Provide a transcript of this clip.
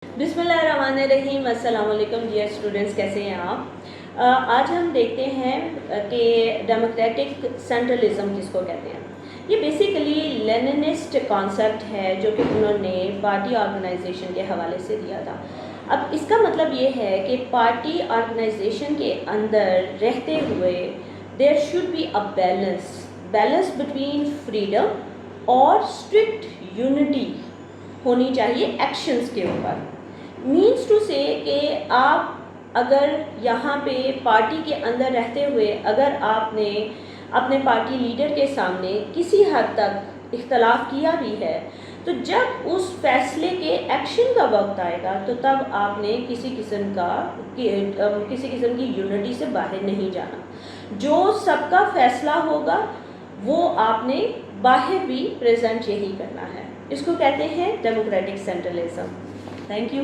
बिस्मिल्लाहिर्रहमानिर्रहीम। अस्सलाम वालेकुम डियर स्टूडेंट्स, कैसे हैं आप? आज हम देखते हैं कि डेमोक्रेटिक सेंट्रलिज्म किसको कहते हैं। ये बेसिकली लेनिनिस्ट कॉन्सेप्ट है जो कि उन्होंने पार्टी ऑर्गेनाइजेशन के हवाले से दिया था। अब इसका मतलब ये है कि पार्टी ऑर्गेनाइजेशन के अंदर रहते हुए there should be a balance between freedom और स्ट्रिक्ट यूनिटी होनी चाहिए एक्शंस के ऊपर। मीन्स टू से कि आप अगर यहाँ पे पार्टी के अंदर रहते हुए अगर आपने अपने पार्टी लीडर के सामने किसी हद तक इख्तलाफ किया भी है, तो जब उस फैसले के एक्शन का वक्त आएगा तो तब आपने किसी किस्म की यूनिटी से बाहर नहीं जाना। जो सबका फैसला होगा वो आपने बाहर भी प्रेजेंट यही करना है। इसको कहते हैं डेमोक्रेटिक सेंट्रलिज्म। Thank you.